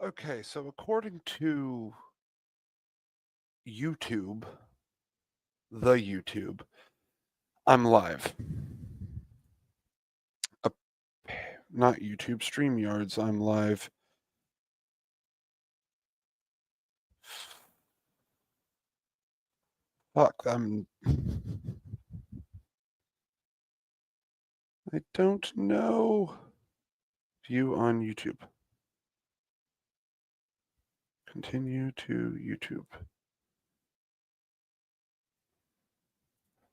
Okay, so according to YouTube, the YouTube, I'm live. Uh, Not YouTube, StreamYards, I'm live. Fuck, I don't know. View on YouTube. Continue to YouTube.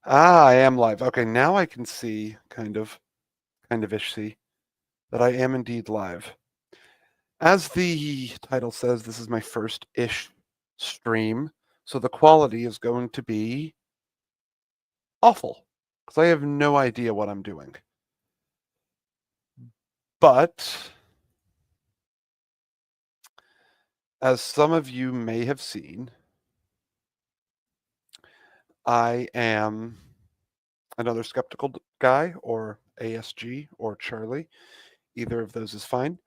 I am live. Okay, now I can see, kind of-ish see, that I am indeed live. As the title says, this is my first-ish stream, so the quality is going to be awful, because I have no idea what I'm doing. But, as some of you may have seen, I am another skeptical guy, or ASG, or Charlie. Either of those is fine.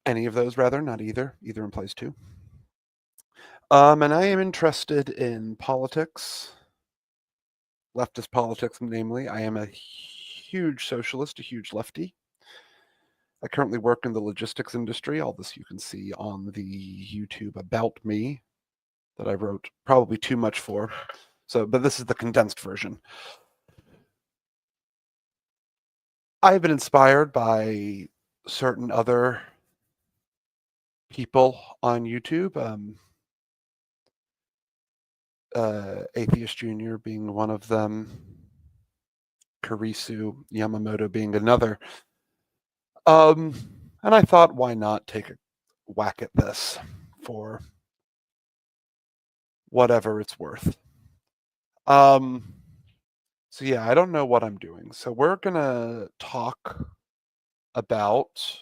Any of those, rather, not either. Either implies two. And I am interested in politics, leftist politics, namely. I am a huge socialist, a huge lefty. I currently work in the logistics industry. All this you can see on the YouTube About Me that I wrote probably too much for. But this is the condensed version. I've been inspired by certain other people on YouTube. Atheist Jr. being one of them, Karisu Yamamoto being another. And I thought, why not take a whack at this for whatever it's worth. So yeah, I don't know what I'm doing. So we're gonna talk about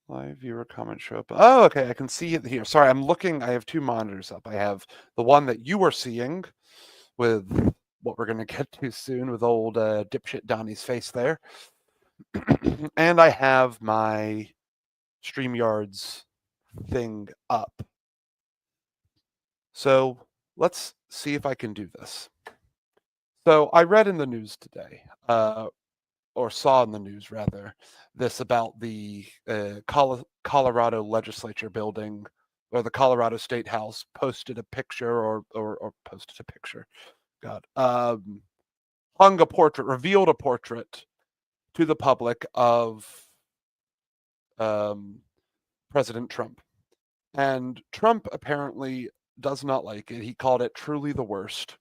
live viewer comment show up. Oh, okay, I can see it here. Sorry, I'm looking. I have two monitors up. I have the one that you are seeing with what we're gonna get to soon with old dipshit Donnie's face there. And I have my StreamYards thing up. So let's see if I can do this. So I read in the news today, or saw in the news rather, this about the Colorado legislature building, or the Colorado State House posted a picture, or posted a picture. God, hung a portrait, revealed a portrait to the public of President Trump. And Trump apparently does not like it. He called it truly the worst.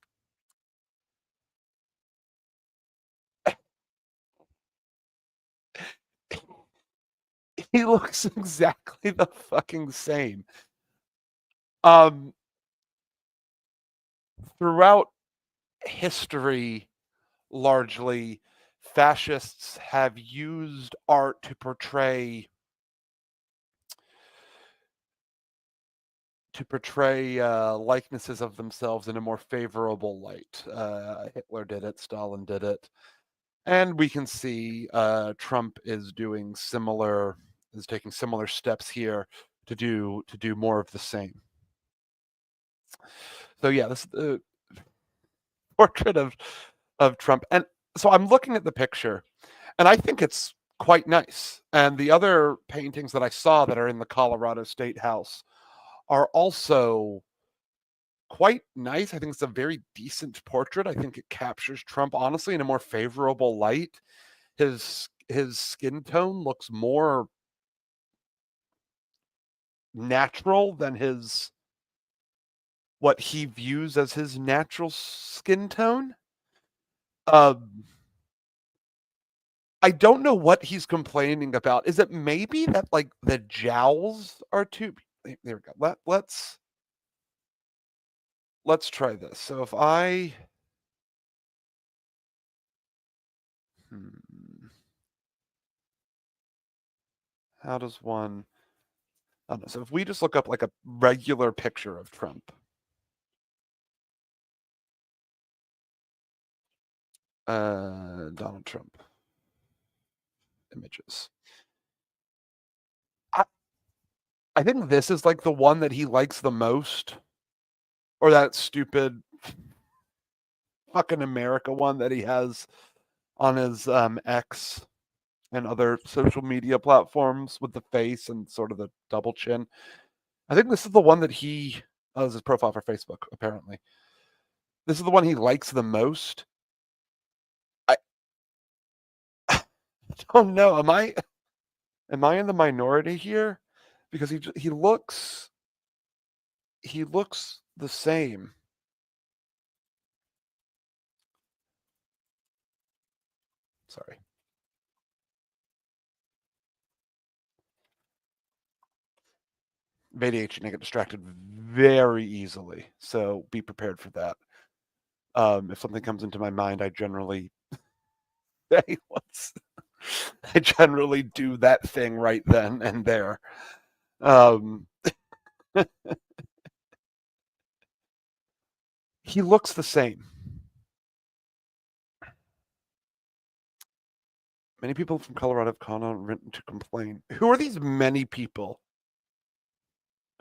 He looks exactly the fucking same. Throughout history, largely, fascists have used art to portray likenesses of themselves in a more favorable light. Hitler did it, Stalin did it, and we can see Trump is taking similar steps here to do more of the same. So yeah, this is the portrait of Trump, and so I'm looking at the picture, and I think it's quite nice. And the other paintings that I saw that are in the Colorado State House are also quite nice. I think it's a very decent portrait. I think it captures Trump honestly in a more favorable light. His skin tone looks more natural than what he views as his natural skin tone. I don't know what he's complaining about. Is it maybe that like the jowls are too? There we go. Let's try this. So if I how does one? I don't know. So if we just look up like a regular picture of Trump, Donald Trump, images. I think this is like the one that he likes the most, or that stupid fucking America one that he has on his X and other social media platforms with the face and sort of the double chin. I think this is the one that he this is his profile for Facebook, apparently. This is the one he likes the most. I don't know. Am I in the minority here? Because he looks the same. Sorry. ADHD and I get distracted very easily, so be prepared for that. If something comes into my mind, I generally say I generally do that thing right then and there. He looks the same. Many people from Colorado have gone on written to complain. Who are these many people?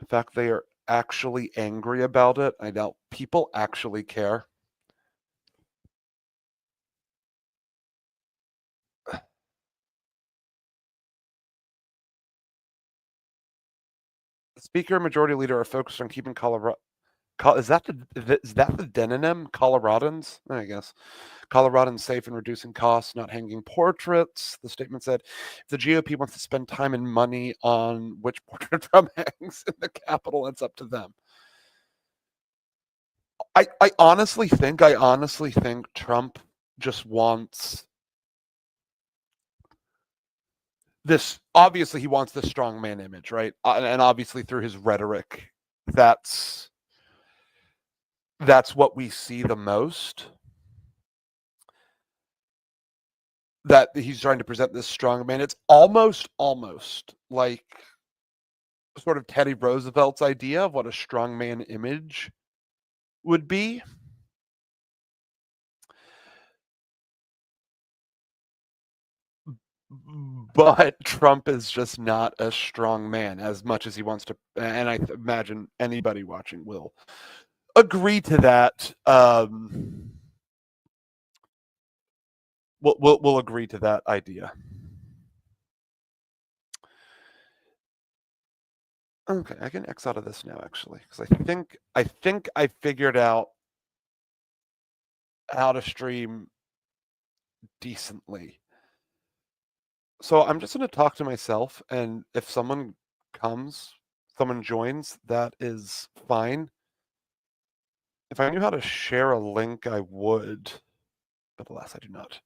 In fact, they are actually angry about it. I doubt people actually care. The speaker and majority leader are focused on keeping Colorado. Is that the demonym? Coloradans? I guess. Coloradans safe and reducing costs, not hanging portraits. The statement said, if the GOP wants to spend time and money on which portrait Trump hangs in the Capitol, it's up to them. I honestly think Trump just wants this. Obviously, he wants this strongman image, right? And obviously, through his rhetoric, that's what we see the most. That he's trying to present this strongman. It's almost like sort of Teddy Roosevelt's idea of what a strongman image would be. But Trump is just not a strong man as much as he wants to, and I imagine anybody watching will agree to that. We'll agree to that idea. Okay, I can X out of this now actually because I think I figured out how to stream decently. So I'm just going to talk to myself, and if someone joins, that is fine. If I knew how to share a link, I would, but alas, I do not.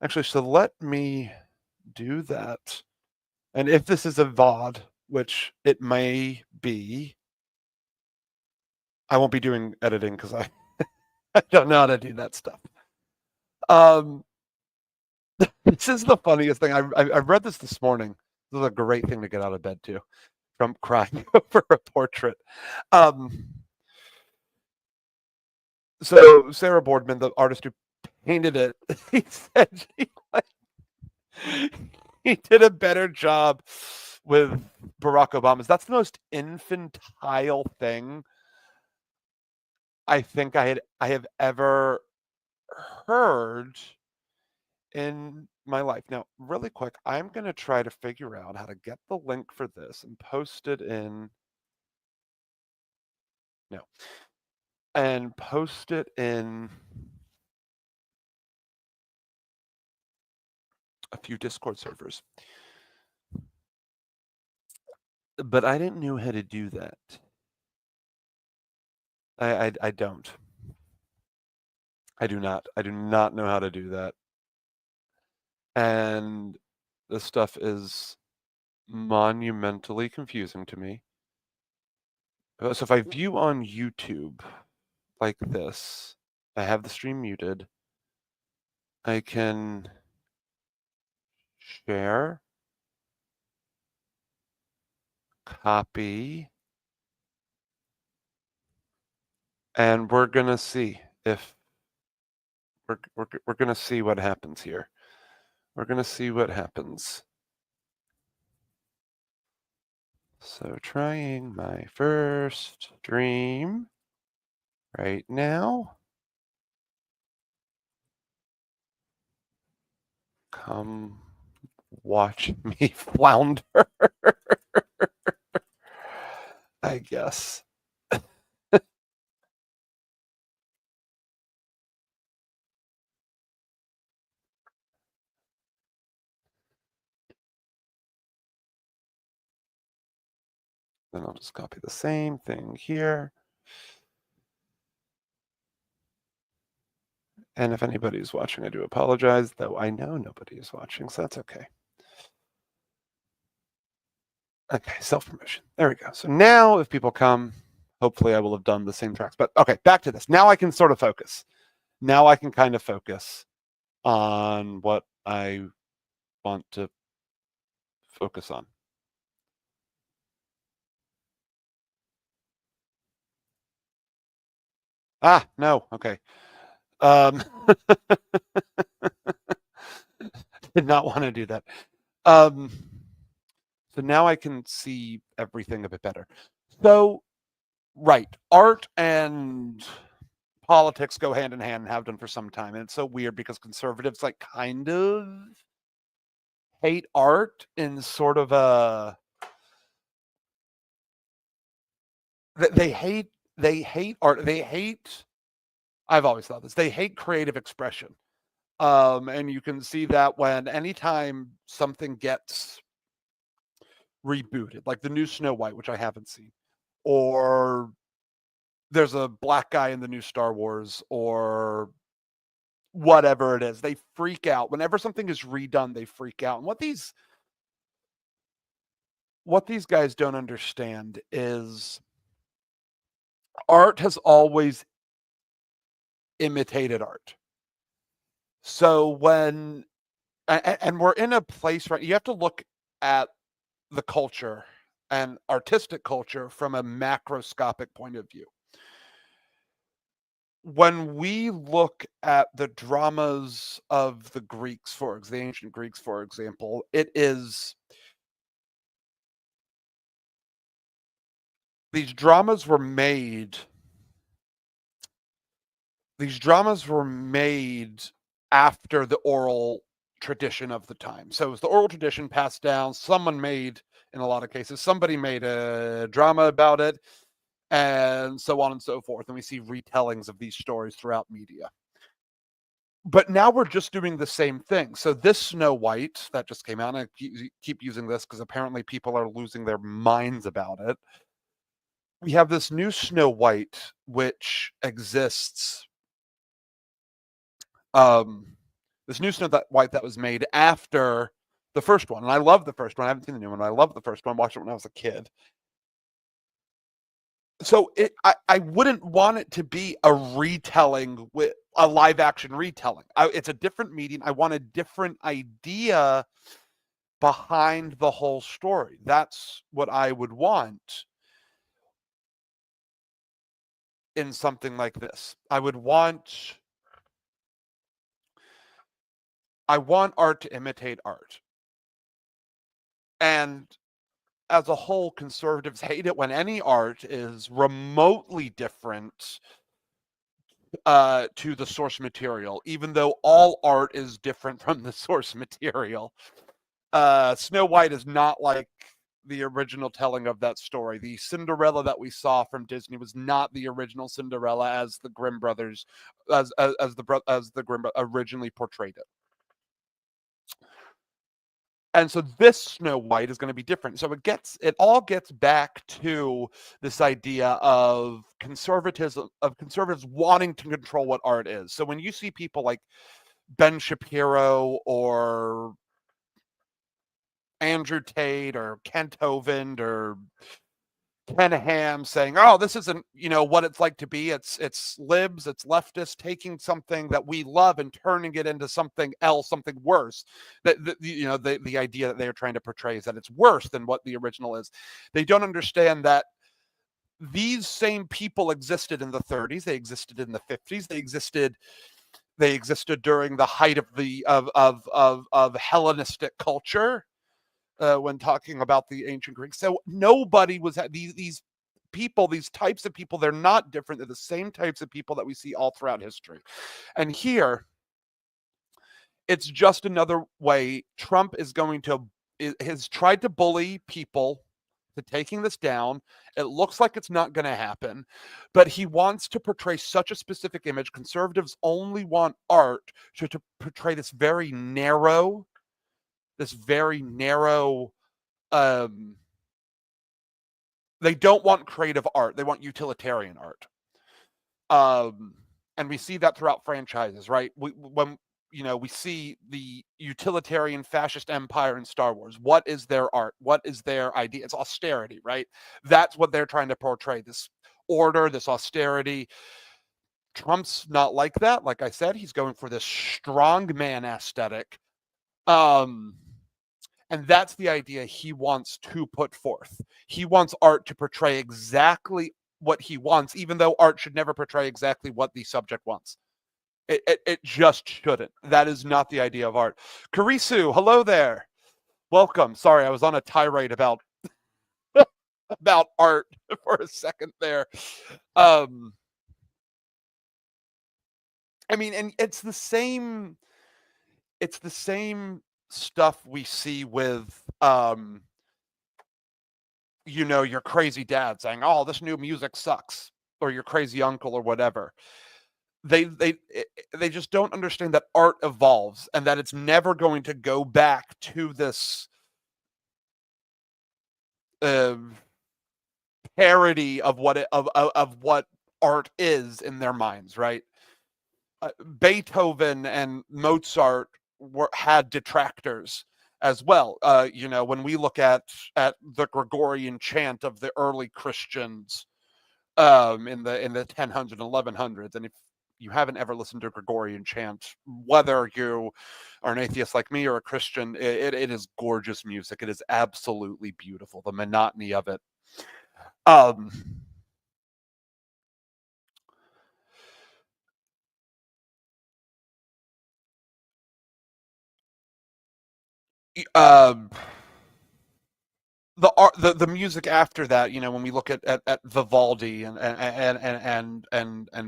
Actually, so let me do that. And if this is a VOD, which it may be, I won't be doing editing because I don't know how to do that stuff. This is the funniest thing. I read this morning. This is a great thing to get out of bed too. Trump crying over a portrait. So Sarah Boardman, the artist who painted it, he said he did a better job with Barack Obama's. That's the most infantile thing I think I have ever heard in my life. Now, really quick, I'm going to try to figure out how to get the link for this and post it in. No. And post it in a few Discord servers. But I didn't know how to do that. I don't. I do not. I do not know how to do that. And this stuff is monumentally confusing to me. So if I view on YouTube like this, I have the stream muted. I can share, copy, and we're gonna see if we're gonna see what happens here. We're going to see what happens. So trying my first dream right now. Come watch me flounder, I guess. Then I'll just copy the same thing here. And if anybody's watching, I do apologize, though I know nobody is watching, so that's okay. Okay, self-promotion. There we go. So now if people come, hopefully I will have done the same tracks. But okay, back to this. Now I can sort of focus. Now I can kind of focus on what I want to focus on. Ah, no. Okay. Did not want to do that. So now I can see everything a bit better. So, right, art and politics go hand in hand and have done for some time. And it's so weird because conservatives like kind of hate art in sort of a they hate art. They hate I've always thought this. They hate creative expression. And you can see that when anytime something gets rebooted, like the new Snow White, which I haven't seen, or there's a black guy in the new Star Wars, or whatever it is, they freak out. Whenever something is redone, they freak out. And what these guys don't understand is art has always imitated art. So when and we're in a place, right, you have to look at the culture and artistic culture from a macroscopic point of view. When we look at the dramas of the Greeks, the ancient Greeks, for example, these dramas were made after the oral tradition of the time. So it was the oral tradition passed down. In a lot of cases, somebody made a drama about it, and so on and so forth. And we see retellings of these stories throughout media. But now we're just doing the same thing. So this Snow White that just came out, and I keep using this because apparently people are losing their minds about it. We have this new Snow White, which exists. This new Snow White that was made after the first one, and I love the first one. I haven't seen the new one, but I love the first one. I watched it when I was a kid. So I wouldn't want it to be a retelling with a live action retelling. It's a different medium. I want a different idea behind the whole story. That's what I would want in something like this. I want art to imitate art. And as a whole, conservatives hate it when any art is remotely different to the source material, even though all art is different from the source material. Snow White is not like the original telling of that story. The Cinderella that we saw from Disney was not the original Cinderella as the Grimm brothers, as the Grimm originally portrayed it. And so this Snow White is going to be different. So it all gets back to this idea of conservatives wanting to control what art is. So when you see people like Ben Shapiro or Andrew Tate or Kent Hovind or Ken Ham saying, "Oh, this isn't what it's like to be. It's libs, it's leftists taking something that we love and turning it into something else, something worse." The idea that they are trying to portray is that it's worse than what the original is. They don't understand that these same people existed in the 30s, they existed in the 50s, they existed They existed during the height of the of Hellenistic culture, when talking about the ancient Greeks. So nobody was these people, these types of people. They're not different. They're the same types of people that we see all throughout history. And here, it's just another way Trump is going to has tried to bully people to taking this down. It looks like it's not going to happen, but he wants to portray such a specific image. Conservatives only want art to portray this very narrow. Um, they don't want creative art. They want utilitarian art. And we see that throughout franchises, right? When we see the utilitarian fascist empire in Star Wars. What is their art? What is their idea? It's austerity, right? That's what they're trying to portray, this order, this austerity. Trump's not like that. Like I said, he's going for this strong man aesthetic. And that's the idea he wants to put forth. He wants art to portray exactly what he wants, even though art should never portray exactly what the subject wants. It just shouldn't. That is not the idea of art. Karisu, hello there. Welcome. Sorry, I was on a tirade about art for a second there. I mean, and it's the same stuff we see with your crazy dad saying, "Oh, this new music sucks," or your crazy uncle or whatever. They just don't understand that art evolves and that it's never going to go back to this parody of what art is in their minds, right? Beethoven and Mozart had detractors as well. When we look at the Gregorian chant of the early Christians, in the 1000s and 1100s, and if you haven't ever listened to Gregorian chant, whether you are an atheist like me or a Christian, it is gorgeous music. It is absolutely beautiful. The monotony of it. The art, the music after that, when we look at Vivaldi and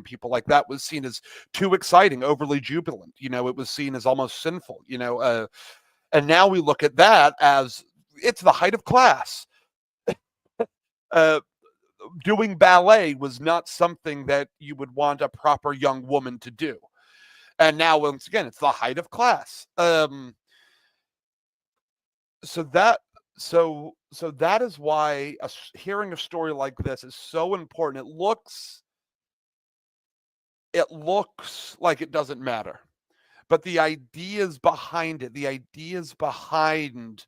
people like that, was seen as too exciting, overly jubilant. It was seen as almost sinful. And now we look at that as it's the height of class. Doing ballet was not something that you would want a proper young woman to do. And now, once again, it's the height of class. So that is why hearing a story like this is so important. It looks like it doesn't matter, but the ideas behind it, the ideas behind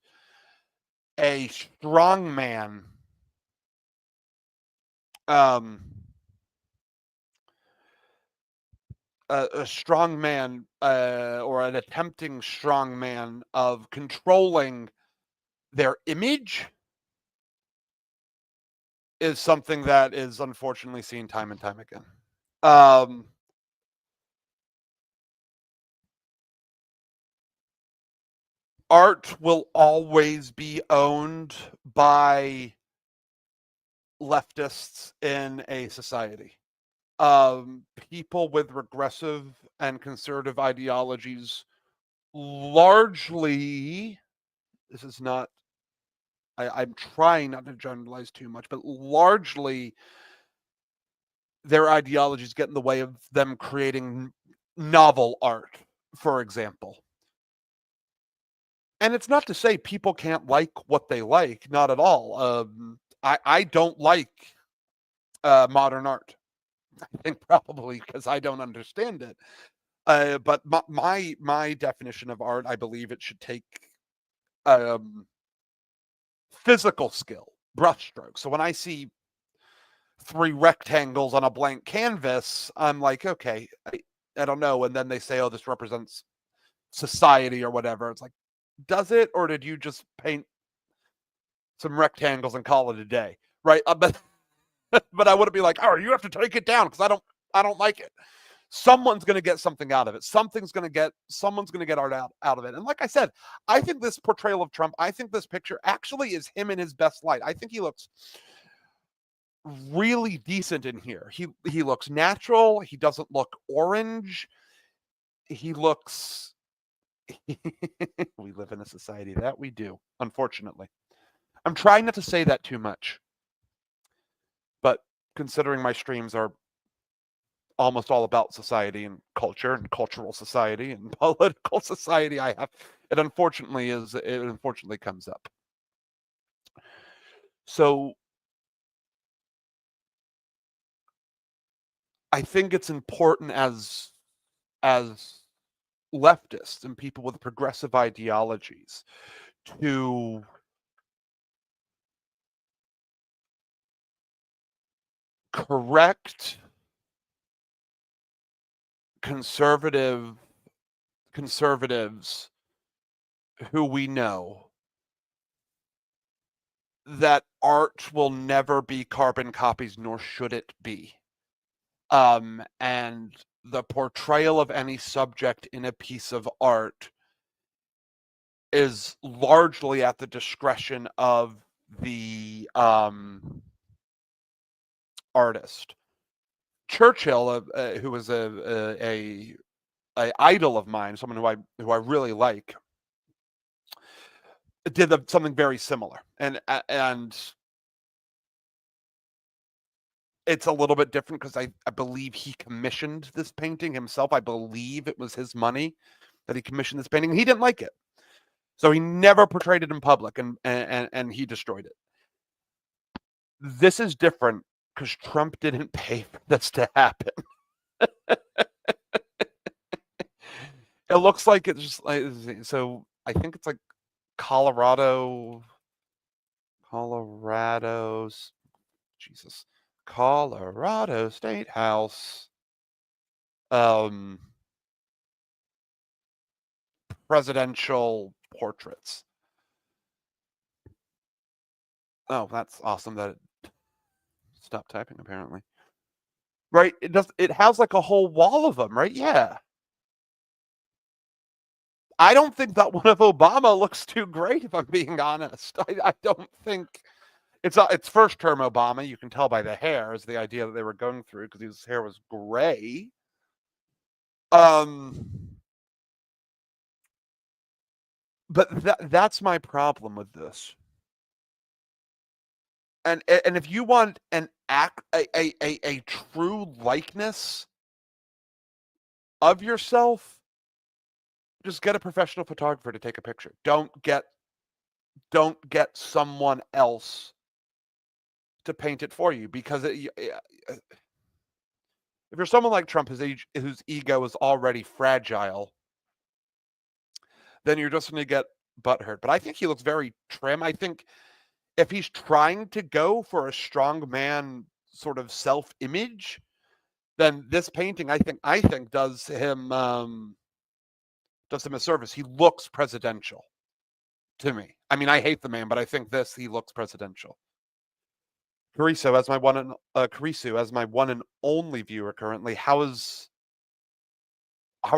a strong man, a strong man, or an attempting strong man of controlling their image, is something that is unfortunately seen time and time again. Art will always be owned by leftists in a society. People with regressive and conservative ideologies largely, this is not, I'm trying not to generalize too much, but largely their ideologies get in the way of them creating novel art, for example. And it's not to say people can't like what they like, not at all. I don't like modern art. I think probably because I don't understand it. But my definition of art, I believe it should take physical skill, brushstrokes. So when I see 3 rectangles on a blank canvas, I'm like, okay, I don't know. And then they say, oh, this represents society or whatever. It's like, does it, or did you just paint some rectangles and call it a day, right? But I wouldn't be like, oh, you have to take it down because I don't like it. someone's going to get something out of it. Someone's going to get art out of it. And like I said, I think this portrayal of Trump, I think this picture actually is him in his best light. I think he looks really decent in here. He looks natural. He doesn't look orange. He looks we live in a society that we do, unfortunately. I'm trying not to say that too much. But considering my streams are almost all about society and culture and cultural society and political society, it unfortunately comes up. So I think it's important as leftists and people with progressive ideologies to correct conservatives who we know that art will never be carbon copies, nor should it be. And the portrayal of any subject in a piece of art is largely at the discretion of the artist. Churchill, who was a idol of mine, someone who I really like, did something very similar, and it's a little bit different because I believe he commissioned this painting himself. I believe it was his money that he commissioned this painting. He didn't like it, so he never portrayed it in public, and he destroyed it. This is different because Trump didn't pay for this to happen. It looks like it's just like, so I think it's like Colorado, Jesus, Colorado State House, presidential portraits. Oh, that's awesome that it stopped typing, apparently. Right? It has like a whole wall of them, right? Yeah. I don't think that one of Obama looks too great, if I'm being honest. I don't think it's first term Obama. You can tell by the hair is the idea that they were going through because his hair was gray. But that's my problem with this. And if you want a true likeness of yourself, just get a professional photographer to take a picture. Don't get someone else to paint it for you, because if you're someone like Trump, whose ego is already fragile, then you're just going to get butthurt. But I think he looks very trim. I think if he's trying to go for a strong man sort of self-image, then this painting, I think does him a service. He looks presidential to me. I mean, I hate the man, but I think he looks presidential. Cariso, as my one and only viewer currently, how are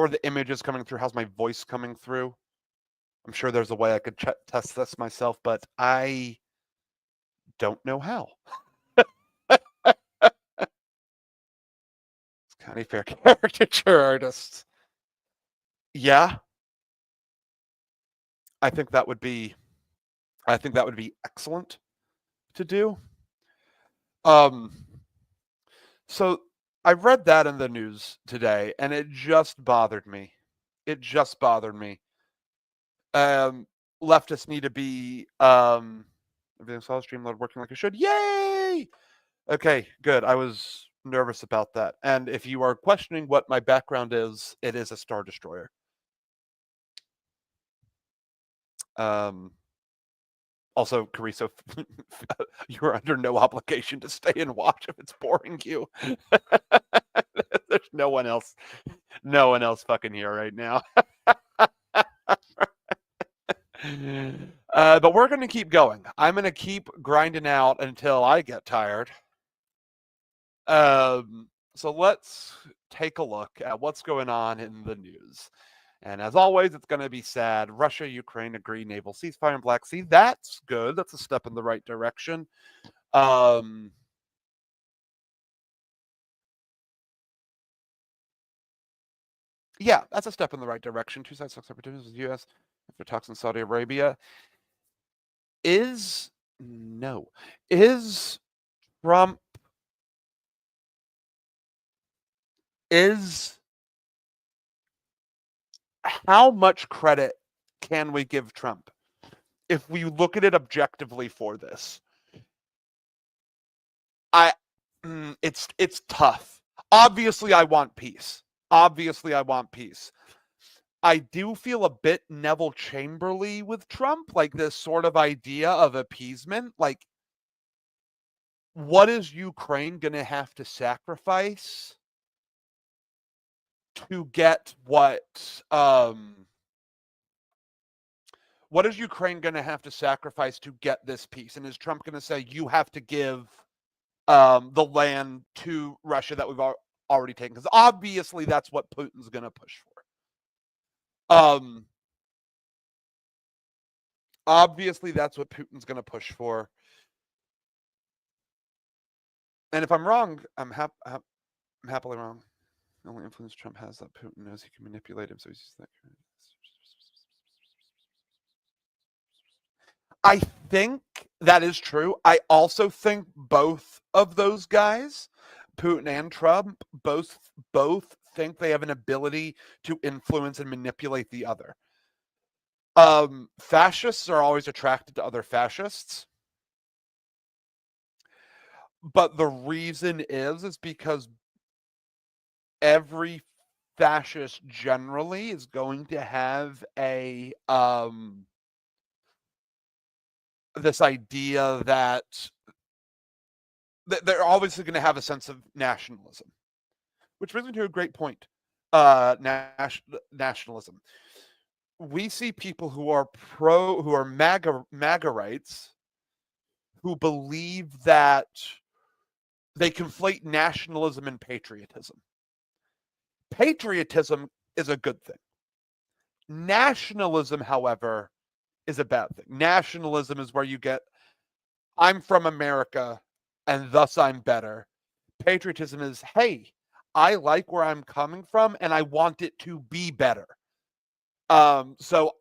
the images coming through? How's my voice coming through? I'm sure there's a way I could test this myself, but I don't know how. County Fair caricature artist. Yeah. I think that would be excellent to do. So I read that in the news today, and it just bothered me. Leftists need to be everything's all streamload working like it should. Yay! Okay, good. I was nervous about that. And if you are questioning what my background is, it is a Star Destroyer. Also, Cariso, you're under no obligation to stay and watch if it's boring you. There's no one else fucking here right now. But we're going to keep going. I'm going to keep grinding out until I get tired. So let's take a look at what's going on in the news. And as always, it's going to be sad. Russia, Ukraine agree naval ceasefire in Black Sea. That's good. That's a step in the right direction. Yeah, that's a step in the right direction. Two sides talks opportunities with the U.S. after talks in Saudi Arabia. Is Trump is how much credit can we give Trump if we look at it objectively for this? I it's tough. Obviously I want peace. I do feel a bit Neville Chamberlain with Trump, like this sort of idea of appeasement. Like, what is Ukraine going to have to sacrifice to get what is Ukraine going to have to sacrifice to get this peace? And is Trump going to say, you have to give the land to Russia that we've already taken? Because obviously that's what Putin's going to push for. Obviously that's what Putin's going to push for. And if I'm wrong, I'm happily wrong. The only influence Trump has that Putin knows he can manipulate him, so he's that. I think that is true. I also think both of those guys, Putin and Trump, both think they have an ability to influence and manipulate the other. Fascists are always attracted to other fascists. But the reason is because every fascist generally is going to have a this idea that they're obviously going to have a sense of nationalism, which brings me to a great point. Nationalism. We see people who are MAGA rights, who believe that they conflate nationalism and patriotism. Patriotism is a good thing. Nationalism, however, is a bad thing. Nationalism is where you get, I'm from America and thus I'm better. Patriotism is, hey, I like where I'm coming from and I want it to be better. So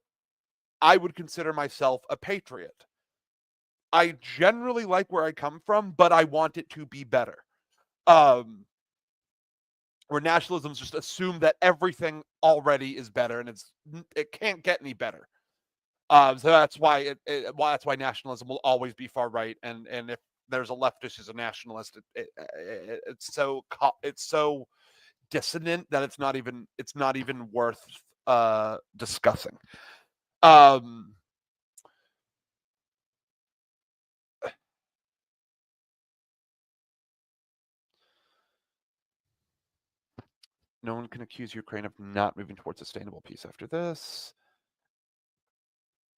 I would consider myself a patriot. I generally like where I come from, but I want it to be better. Where nationalisms just assume that everything already is better and it can't get any better. So that's why that's why nationalism will always be far right, and if there's a leftist who's a nationalist, it's so dissonant that it's not even worth discussing. No one can accuse Ukraine of not moving towards sustainable peace after this.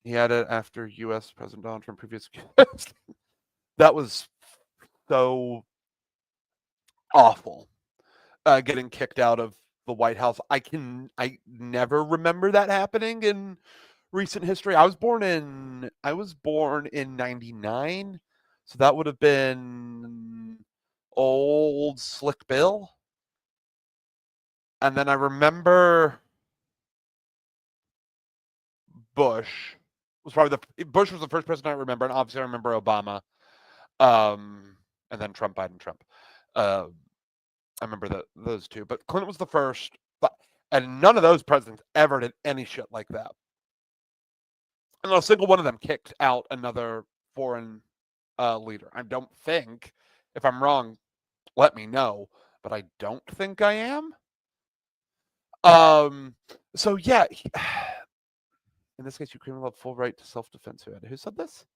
He had it after U.S. President Donald Trump previous. That was so awful. Getting kicked out of the White House. I never remember that happening in recent history. I was born in 99, so that would have been old Slick Bill. And then I remember Bush was Bush was the first president I remember, and obviously I remember Obama. And then Trump, Biden, Trump. I remember those two, but Clinton was the first. And none of those presidents ever did any shit like that. And not a single one of them kicked out another foreign leader. I don't think. If I'm wrong, let me know. But I don't think I am. So yeah. In this case, Ukraine will have full right to self-defense. Who said this? Is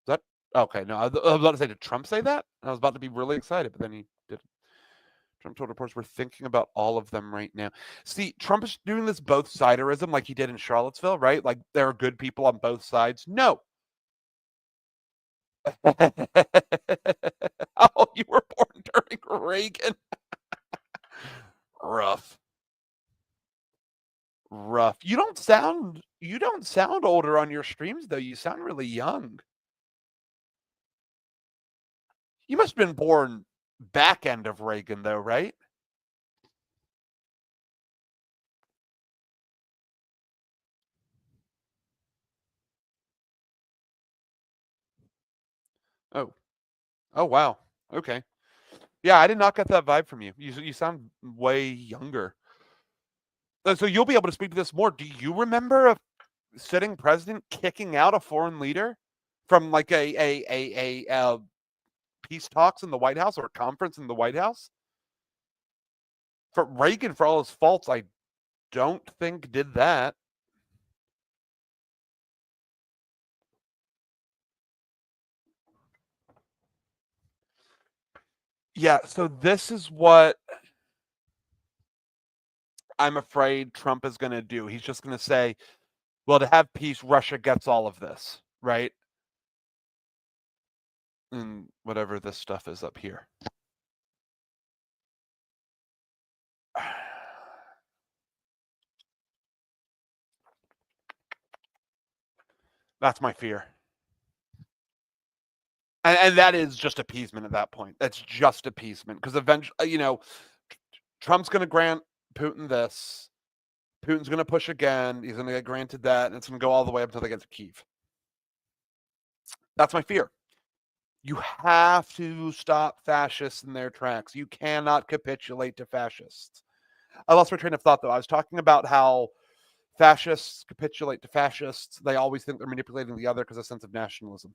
that okay? No, I was about to say, did Trump say that? I was about to be really excited, but then he didn't. Trump told reporters, we're thinking about all of them right now. See, Trump is doing this both siderism like he did in Charlottesville, right? Like there are good people on both sides. No. Oh, you were born during Reagan. Rough. Rough. You don't sound older on your streams though. You sound really young. You must have been born back end of Reagan though, right? Oh. Oh wow. Okay. Yeah, I did not get that vibe from you. You sound way younger. So you'll be able to speak to this more. Do you remember a sitting president kicking out a foreign leader from like a peace talks in the White House or a conference in the White House? For Reagan, for all his faults, I don't think did that. Yeah, so this is what I'm afraid Trump is going to do. He's just going to say, well, to have peace, Russia gets all of this, right? And whatever this stuff is up here. That's my fear. And that is just appeasement at that point. That's just appeasement because eventually, Trump's going to grant Putin this. Putin's going to push again. He's going to get granted that, and it's going to go all the way up until they get to Kyiv. That's my fear. You have to stop fascists in their tracks. You cannot capitulate to fascists. I lost my train of thought, though. I was talking about how fascists capitulate to fascists. They always think they're manipulating the other because of a sense of nationalism.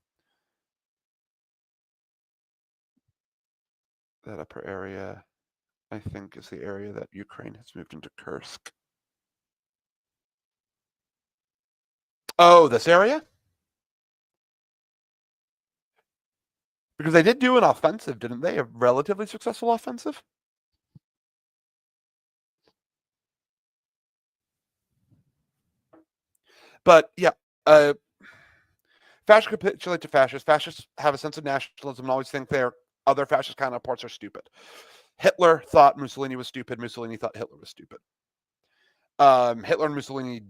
That upper area, I think, is the area that Ukraine has moved into Kursk. Oh, this area? Because they did do an offensive, didn't they? A relatively successful offensive? But yeah, fascists capitulate to fascists. Fascists have a sense of nationalism and always think their other fascist counterparts are stupid. Hitler thought Mussolini was stupid. Mussolini thought Hitler was stupid. Hitler and Mussolini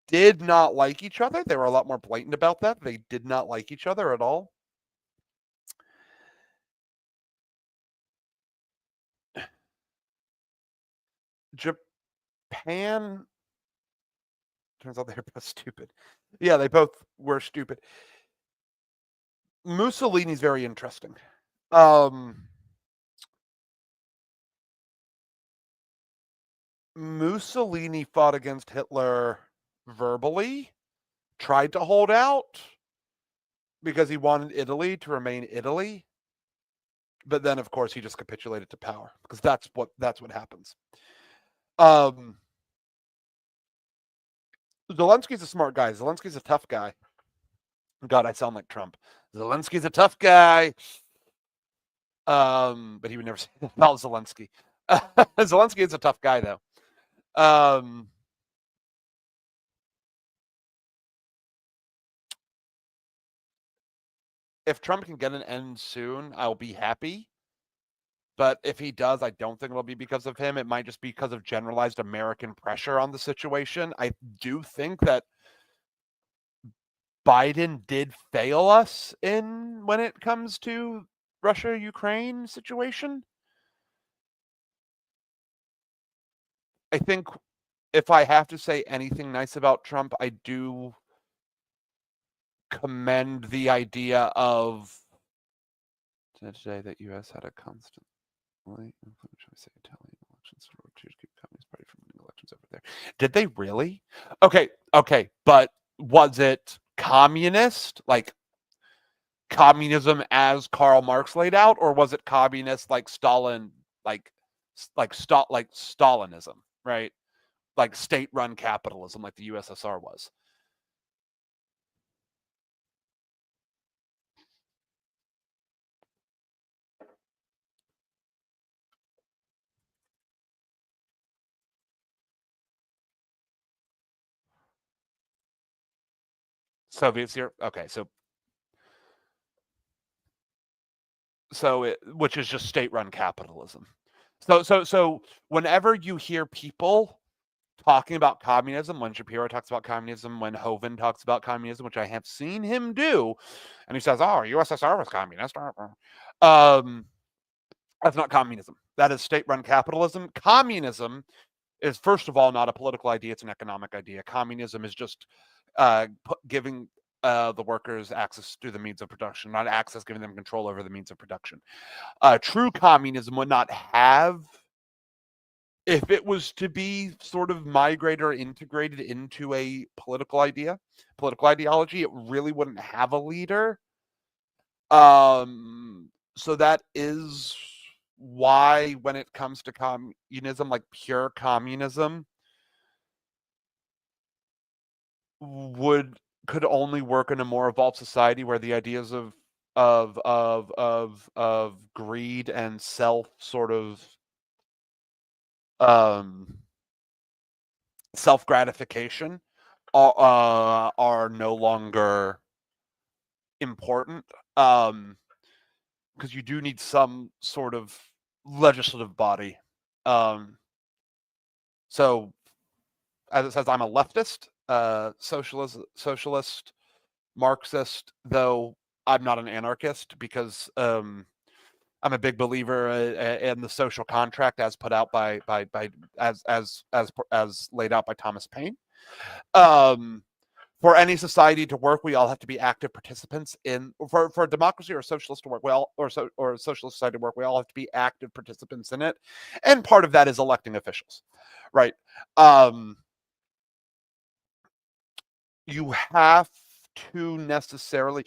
did not like each other. They were a lot more blatant about that. They did not like each other at all. Japan, turns out they're both stupid. Yeah, they both were stupid. Mussolini's very interesting. Mussolini fought against Hitler verbally, tried to hold out because he wanted Italy to remain Italy. But then, of course, he just capitulated to power because that's what happens. Zelensky's a smart guy. Zelensky's a tough guy. God, I sound like Trump. Zelensky's a tough guy. But he would never say that about Zelensky. Zelensky is a tough guy, though. If Trump can get an end soon, I'll be happy. But if he does, I don't think it'll be because of him. It might just be because of generalized American pressure on the situation. I do think that Biden did fail us in when it comes to Russia-Ukraine situation. I think if I have to say anything nice about Trump, I do commend the idea of today that U.S. had a constant Italian elections to keep Communist Party from winning elections over there. Did they really? Okay, but was it communist, like communism as Karl Marx laid out, or was it communist like Stalin, like Stalinism, right? Like state-run capitalism, like the USSR was. Soviets here. Okay, so which is just state-run capitalism. So whenever you hear people talking about communism, when Shapiro talks about communism, when Hovind talks about communism, which I have seen him do, and he says, "Oh, USSR was communist," that's not communism. That is state-run capitalism. Communism is, first of all, not a political idea; it's an economic idea. Communism is just giving the workers access to the means of production, not access, giving them control over the means of production. True communism would not have, if it was to be sort of migrated or integrated into a political ideology, it really wouldn't have a leader. So that is why when it comes to communism, like pure communism, could only work in a more evolved society where the ideas of greed and self sort of self gratification are no longer important, because you do need some sort of legislative body. So, as it says, I'm a leftist, socialist, Marxist, though I'm not an anarchist because I'm a big believer in the social contract as put out by as laid out by Thomas Paine. For any society to work, we all have to be active participants in. For democracy or socialist to work, or a socialist society to work, we all have to be active participants in it, and part of that is electing officials, right? You have to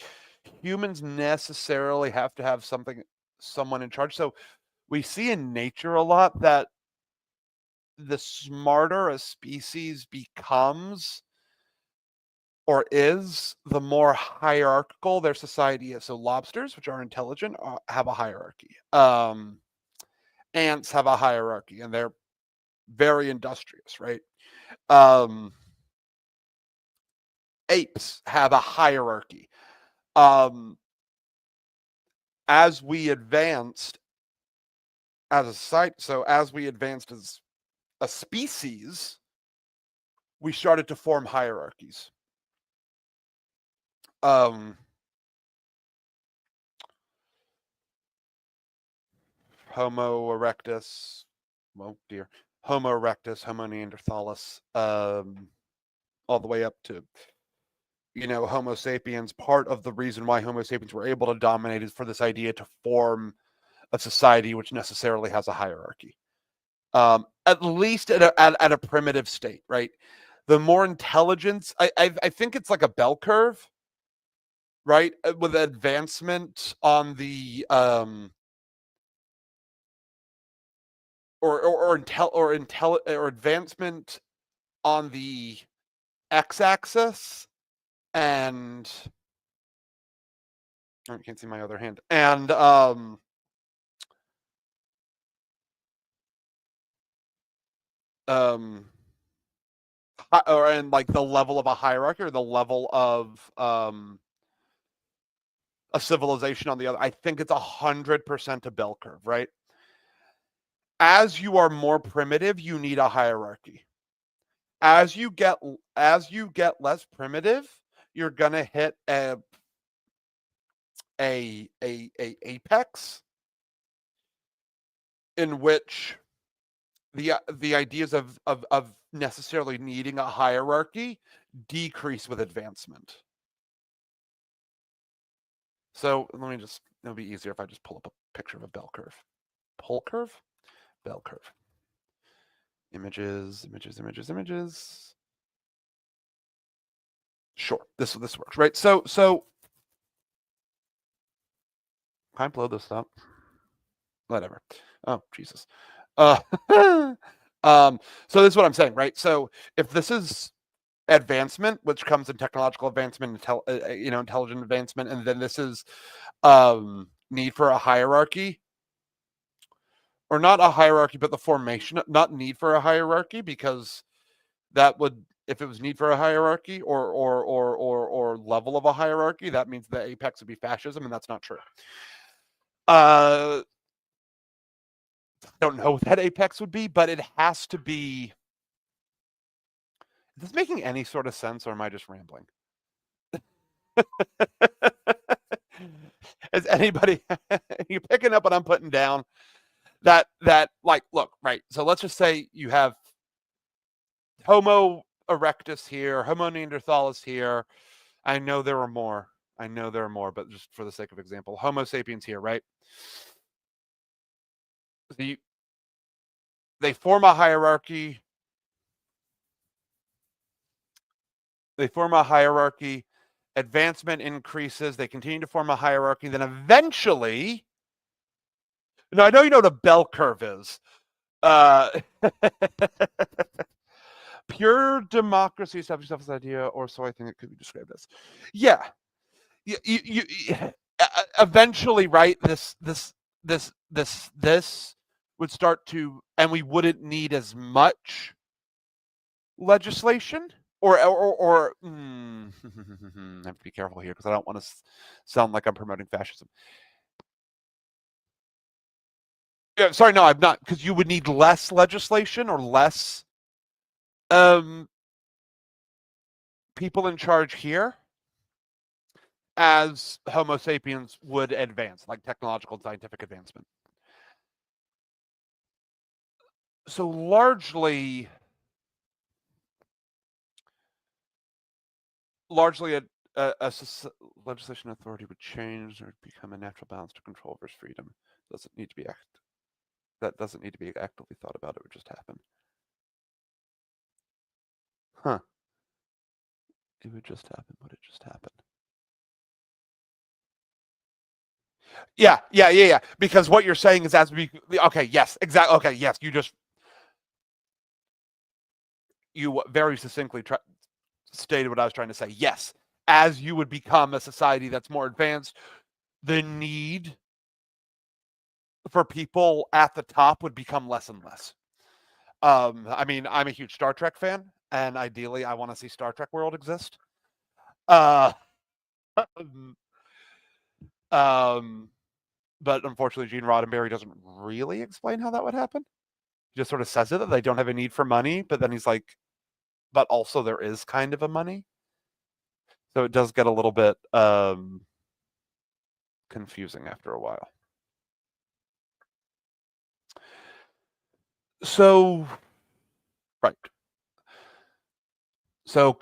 humans necessarily have to have someone in charge. So we see in nature a lot that the smarter a species becomes or is, the more hierarchical their society is. So lobsters, which are intelligent, have a hierarchy. Ants have a hierarchy, and they're very industrious, right? Apes have a hierarchy. As we advanced as a society, so as we advanced as a species, we started to form hierarchies. Homo erectus, Homo erectus, Homo neanderthalis, all the way up to Homo sapiens. Part of the reason why Homo sapiens were able to dominate is for this idea to form a society which necessarily has a hierarchy, at least at a primitive state, right? The more intelligence, I think it's like a bell curve, right? With advancement on the or advancement on the x-axis, and I can't see my other hand, and and like the level of a hierarchy or the level of a civilization on the other. I think it's 100% a bell curve, right? As you are more primitive, you need a hierarchy. As you get less primitive, you're gonna hit a apex in which the ideas of necessarily needing a hierarchy decrease with advancement. So it'll be easier if I just pull up a picture of a bell curve. Pull curve, bell curve. Images. Sure, this works, right? So can I blow this up? Whatever. Oh, Jesus. So this is what I'm saying, right? So if this is advancement, which comes in technological advancement, intelligent advancement, and then this is need for a hierarchy, or not a hierarchy, but the formation, not need for a hierarchy, because that would, if it was need for a hierarchy or level of a hierarchy, that means the apex would be fascism, and that's not true. don't know what that apex would be, but it has to be. Is this making any sort of sense, or am I just rambling? Is anybody you picking up what I'm putting down? That like, look, right. So let's just say you have Homo erectus here, Homo neanderthalis here. I know there are more. But just for the sake of example, Homo sapiens here, right? They form a hierarchy. Advancement increases. They continue to form a hierarchy. Then eventually, no, I know you know what a bell curve is. Pure democracy establishes this idea, or so I think it could be described as. Yeah, you eventually, right? This would start to, and we wouldn't need as much legislation, or I have to be careful here because I don't want to sound like I'm promoting fascism. Yeah, sorry, no, I'm not, because you would need less legislation or less people in charge here as Homo sapiens would advance, like technological and scientific advancement. So largely a legislation authority would change or become a natural balance to control versus freedom. That doesn't need to be actively thought about. It would just happen. Huh. It would just happen. Would it just happen? Yeah. Because what you're saying is as we okay, yes, exactly. Okay, yes, you very succinctly stated what I was trying to say. Yes, as you would become a society that's more advanced, the need for people at the top would become less and less. I mean, I'm a huge Star Trek fan, and ideally, I want to see Star Trek World exist. Uh, um, but unfortunately, Gene Roddenberry doesn't really explain how that would happen. He just sort of says it that they don't have a need for money, but then he's like, but also there is kind of a money. So it does get a little bit confusing after a while. So, right. So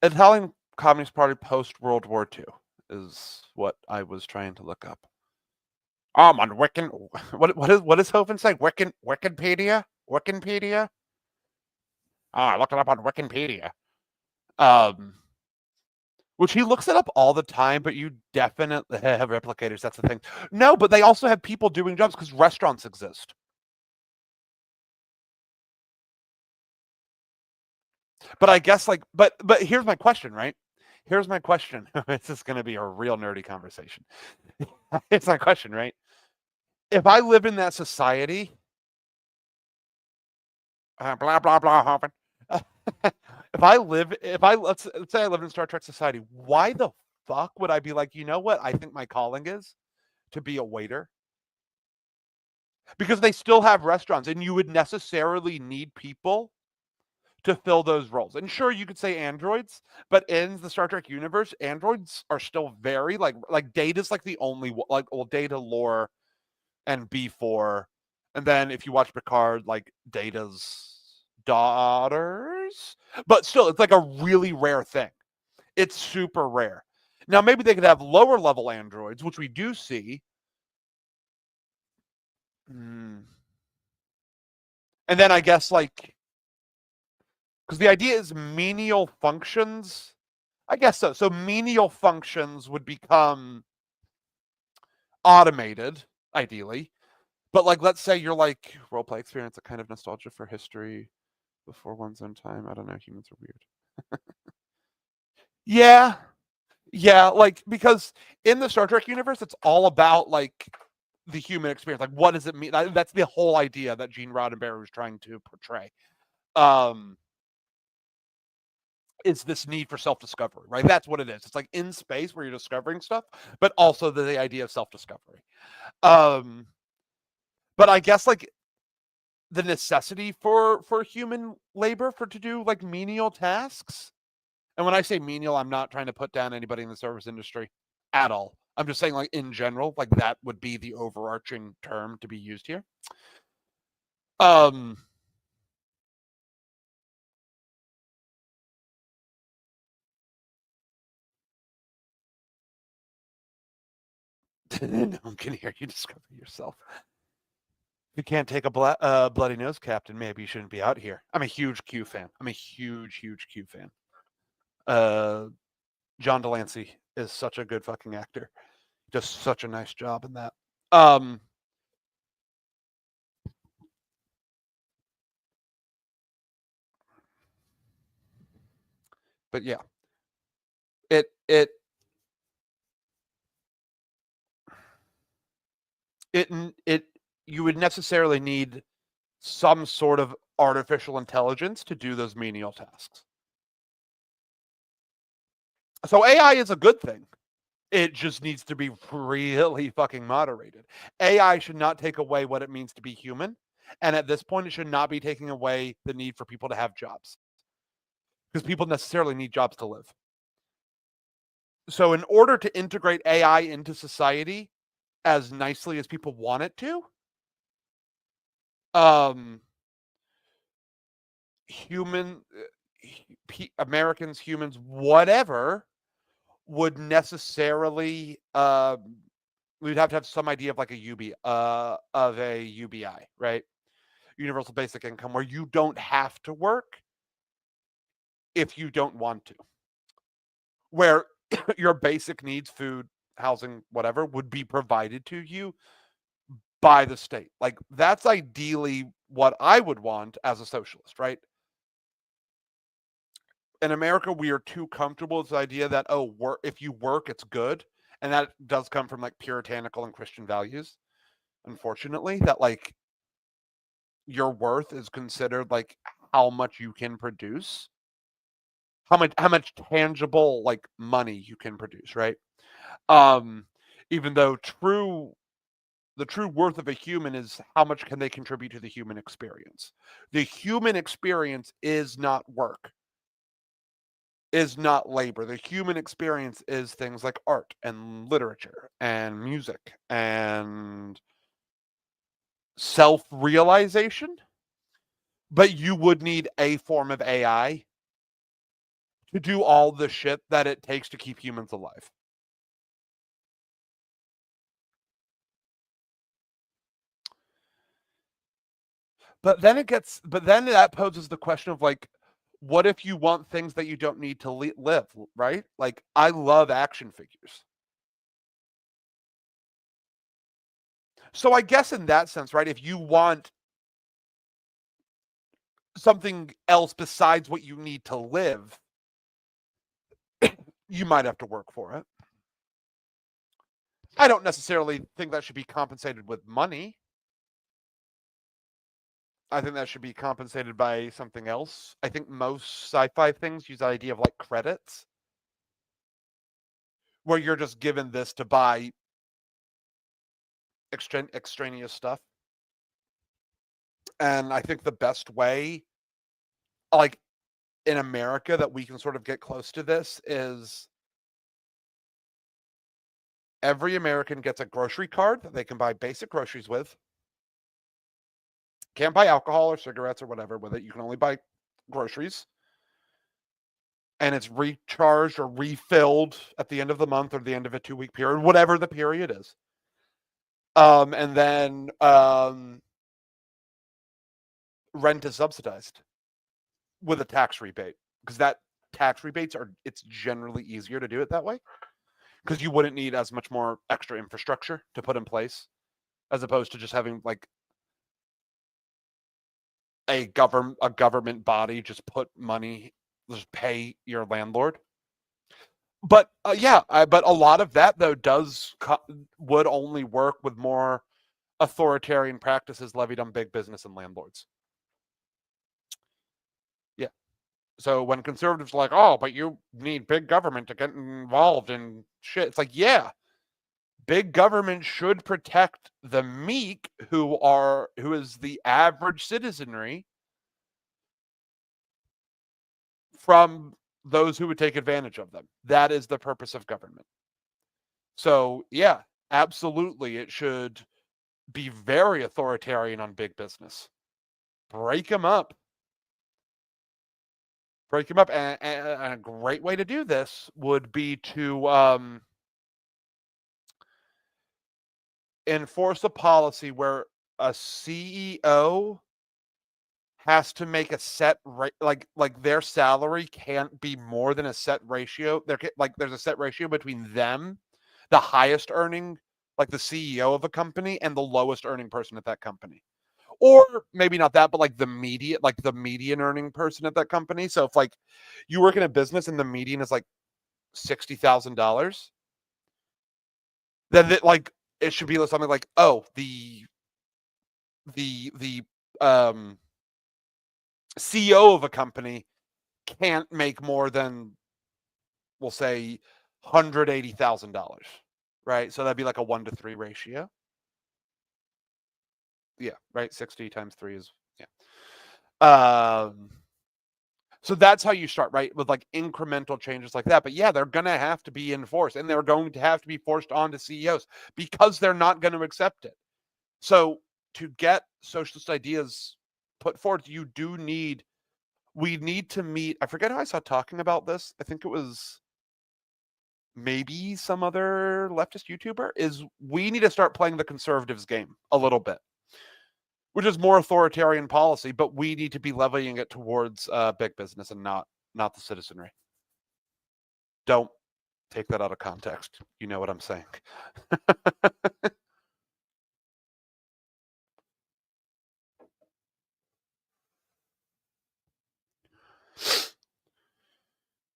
Italian Communist Party post World War II is what I was trying to look up. I'm on Wiccan. What is Hovind saying? Wikipedia? Wikipedia? I looked it up on Wikipedia. Which he looks it up all the time, but you definitely have replicators. That's the thing. No, but they also have people doing jobs because restaurants exist. But I guess but here's my question, right? Here's my question. This is going to be a real nerdy conversation. It's my question, right? If I live in that society, blah blah blah, let's say I live in Star Trek society, why the fuck would I be like, you know what? I think my calling is to be a waiter. Because they still have restaurants, and you would necessarily need people to fill those roles. And sure, you could say androids, but in the Star Trek universe, androids are still very like Data's like the only Data, Lore, and B4, and then if you watch Picard, like Data's daughters, but still, it's like a really rare thing. It's super rare. Now, maybe they could have lower level androids, which we do see. And then I guess because the idea is menial functions. I guess so. So menial functions would become automated, ideally. But let's say you're like roleplay experience, a kind of nostalgia for history before one's own time. I don't know. Humans are weird. Yeah. Because in the Star Trek universe, it's all about the human experience. Like, what does it mean? That's the whole idea that Gene Roddenberry was trying to portray. Is this need for self-discovery, right? That's what it is. It's like in space where you're discovering stuff, but also the idea of self-discovery. But I guess the necessity for human labor to do like menial tasks. And when I say menial, I'm not trying to put down anybody in the service industry at all. I'm just saying, like, in general, like, that would be the overarching term to be used here. No, one can hear you discover yourself. If you can't take a bloody nose, Captain, maybe you shouldn't be out here. I'm a huge Q fan. I'm a huge Q fan. John Delancey is such a good fucking actor. Does such a nice job in that. But yeah, it you would necessarily need some sort of artificial intelligence to do those menial tasks. So AI is a good thing. It just needs to be really fucking moderated. AI should not take away what it means to be human. And at this point, it should not be taking away the need for people to have jobs. Because people necessarily need jobs to live. So in order to integrate AI into society as nicely as people want it to, Americans, humans, whatever, would necessarily we'd have to have some idea of like a UBI, right? Universal basic income, where you don't have to work if you don't want to. Where your basic needs, food, housing, whatever, would be provided to you by the state. Like, that's ideally what I would want as a socialist, right? In America, we are too comfortable with the idea that, if you work, it's good. And that does come from like puritanical and Christian values, unfortunately, that like your worth is considered like how much you can produce, how much tangible like money you can produce, right? Even though the true worth of a human is how much can they contribute to the human experience. The human experience is not work, is not labor. The human experience is things like art and literature and music and self-realization. But you would need a form of AI to do all the shit that it takes to keep humans alive. But then that poses the question of like, what if you want things that you don't need to live, right? Like, I love action figures. So I guess in that sense, right, if you want something else besides what you need to live, you might have to work for it. I don't necessarily think that should be compensated with money. I think that should be compensated by something else. I think most sci-fi things use the idea of like credits, where you're just given this to buy extraneous stuff. And I think the best way, like in America, that we can sort of get close to this is every American gets a grocery card that they can buy basic groceries with. Can't buy alcohol or cigarettes or whatever with it. You can only buy groceries. And it's recharged or refilled at the end of the month or the end of a 2-week period, whatever the period is. And then rent is subsidized with a tax rebate, because that tax rebates it's generally easier to do it that way, because you wouldn't need as much more extra infrastructure to put in place, as opposed to just having like a government body just put money, just pay your landlord. But but a lot of that though would only work with more authoritarian practices levied on big business and landlords. Yeah. So when conservatives are like, oh, but you need big government to get involved in shit, it's like, yeah, big government should protect the meek, who is the average citizenry, from those who would take advantage of them. That is the purpose of government. So yeah, absolutely, it should be very authoritarian on big business. Break them up. Break them up. And a great way to do this would be to enforce a policy where a CEO has to make a set rate, like their salary can't be more than a set ratio. There's a set ratio between them, the highest earning, like the CEO of a company, and the lowest earning person at that company. Or maybe not that, but like the median earning person at that company. So if like you work in a business and the median is like $60,000, then it should be something like, oh, the CEO of a company can't make more than, we'll say, $180,000, right? So that'd be like a 1-to-3 ratio. Yeah, right. 60 times 3 is, yeah. So that's how you start, right? With like incremental changes like that. But yeah, they're going to have to be enforced, and they're going to have to be forced onto CEOs because they're not going to accept it. So to get socialist ideas put forth, we need to meet. I forget who I saw talking about this. I think it was maybe some other leftist YouTuber. We need to start playing the conservatives game a little bit, which is more authoritarian policy, but we need to be levying it towards big business and not the citizenry. Don't take that out of context. You know what I'm saying.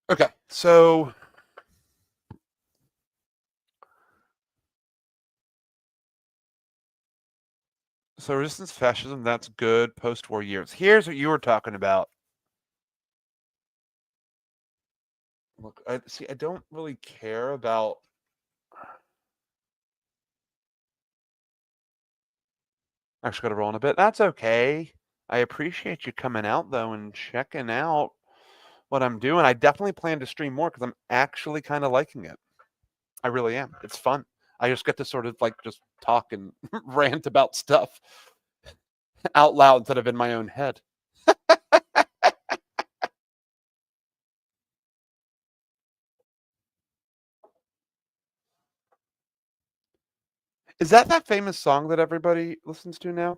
Okay, so resistance fascism, that's good. Post-war years. Here's what you were talking about. Look, I don't really care about. I actually got to roll in a bit. That's okay. I appreciate you coming out though and checking out what I'm doing. I definitely plan to stream more because I'm actually kind of liking it. I really am. It's fun. I just get to sort of like just talk and rant about stuff out loud instead of in my own head. Is that famous song that everybody listens to now?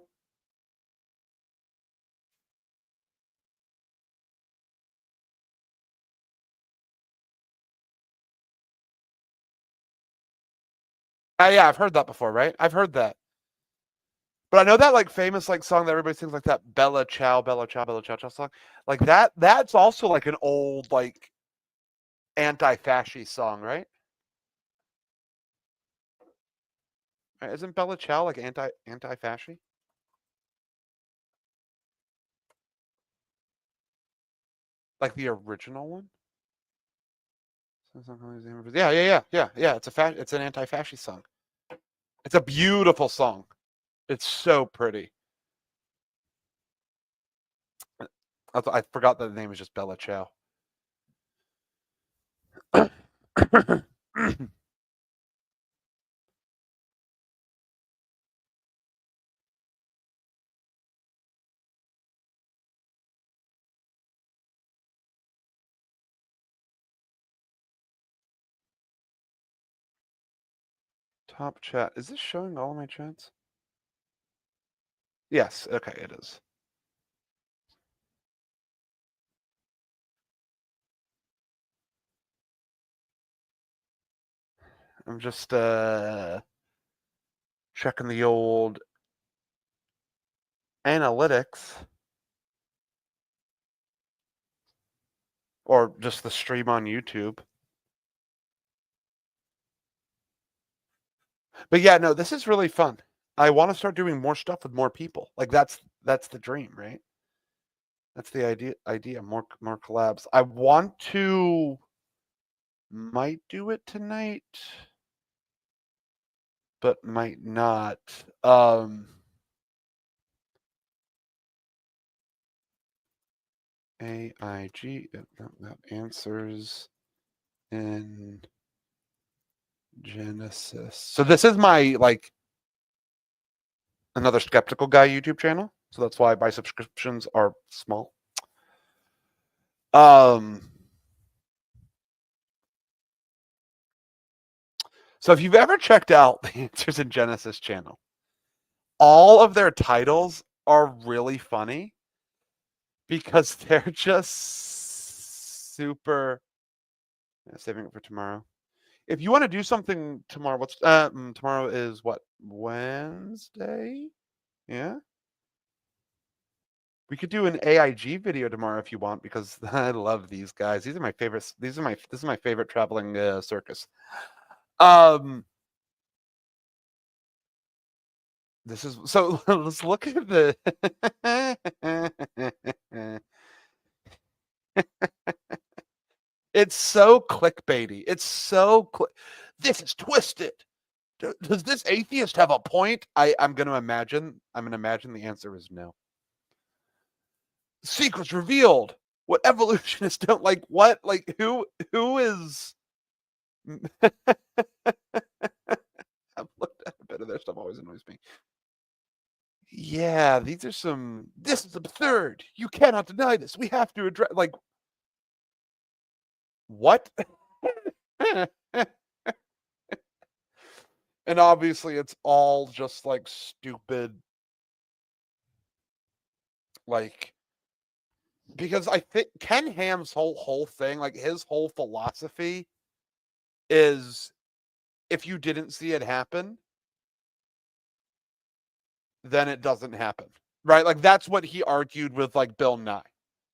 Yeah, I've heard that before, right? I've heard that. But I know that like famous like song that everybody sings, like that Bella Ciao, Bella Ciao, Bella Ciao Ciao song. Like that's also like an old like anti-fascist song, right? Isn't Bella Ciao like anti-fascist? Like the original one? Yeah. It's an anti-fascist song. It's a beautiful song. It's so pretty. I forgot that the name is just Bella Ciao. Top chat. Is this showing all of my chats? Yes. Okay, it is. I'm just checking the old analytics, or just the stream on YouTube. But yeah, no, this is really fun. I want to start doing more stuff with more people. Like that's the dream, right? That's the idea. More collabs. I want to might do it tonight. but might not. AIG, that answers in Genesis. So this is my, like, another skeptical guy YouTube channel. So that's why my subscriptions are small. So if you've ever checked out the Answers in Genesis channel, all of their titles are really funny because they're just super. Saving it for tomorrow. If you want to do something tomorrow, what's tomorrow is what? Wednesday? Yeah. We could do an AIG video tomorrow if you want, because I love these guys. These are my favorites. This is my favorite traveling circus. This is so. Let's look at the. It's so clickbaity. It's so. This is twisted. Does this atheist have a point? I'm going to imagine. I'm going to imagine the answer is no. Secrets revealed. What evolutionists don't like? What? Like who is? I've looked at a bit of their stuff. Always annoys me. Yeah, these are some. This is absurd. You cannot deny this. We have to address. Like, what? And obviously, it's all just like stupid. Like, because I think Ken Ham's whole thing, like his whole philosophy, is if you didn't see it happen, then it doesn't happen, right? Like that's what he argued with like Bill Nye,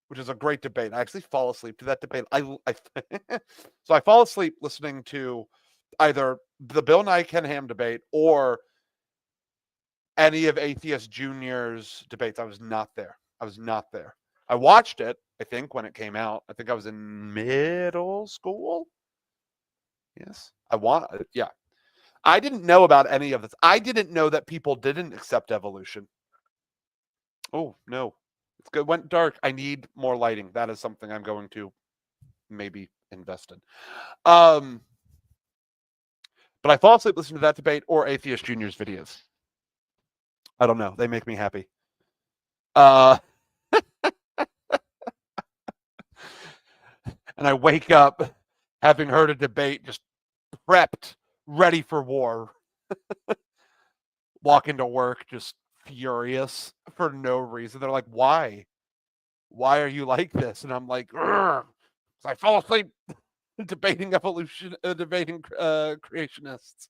which is a great debate. I actually fall asleep to that debate. So I fall asleep listening to either the Bill Nye Ken Ham debate or any of Atheist Junior's debates. I was not there. I watched it, I think, when it came out. I think I was in middle school. Yes. Yeah. I didn't know about any of this. I didn't know that people didn't accept evolution. Oh, no. It's good. Went dark. I need more lighting. That is something I'm going to maybe invest in. But I fall asleep listening to that debate or Atheist Junior's videos. I don't know. They make me happy. And I wake up having heard a debate, just prepped, ready for war. Walk into work just furious for no reason. They're like, why? Why are you like this? And I'm like, I fall asleep debating evolution, debating creationists.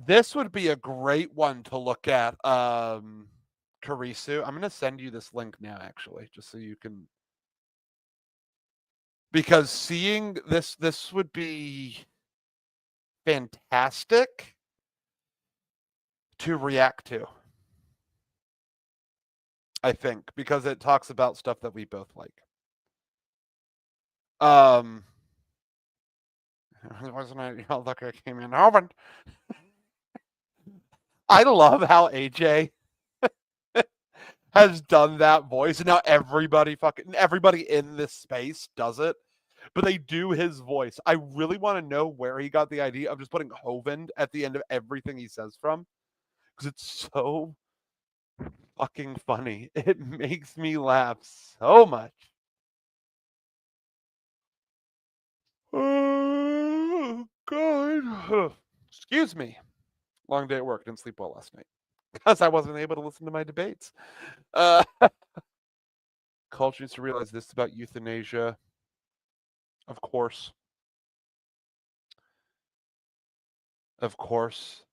This would be a great one to look at. Karisu. I'm going to send you this link now, actually, just so you can. Because seeing this would be fantastic to react to. I think, because it talks about stuff that we both like. Wasn't it? Look, I came in. I love how AJ has done that voice, and now everybody in this space does it. But they do his voice. I really want to know where he got the idea of just putting Hovind at the end of everything he says from, because it's so fucking funny. It makes me laugh so much. Oh, God. Excuse me. Long day at work. Didn't sleep well last night because I wasn't able to listen to my debates. Culture needs to realize this about euthanasia. Of course. Of course.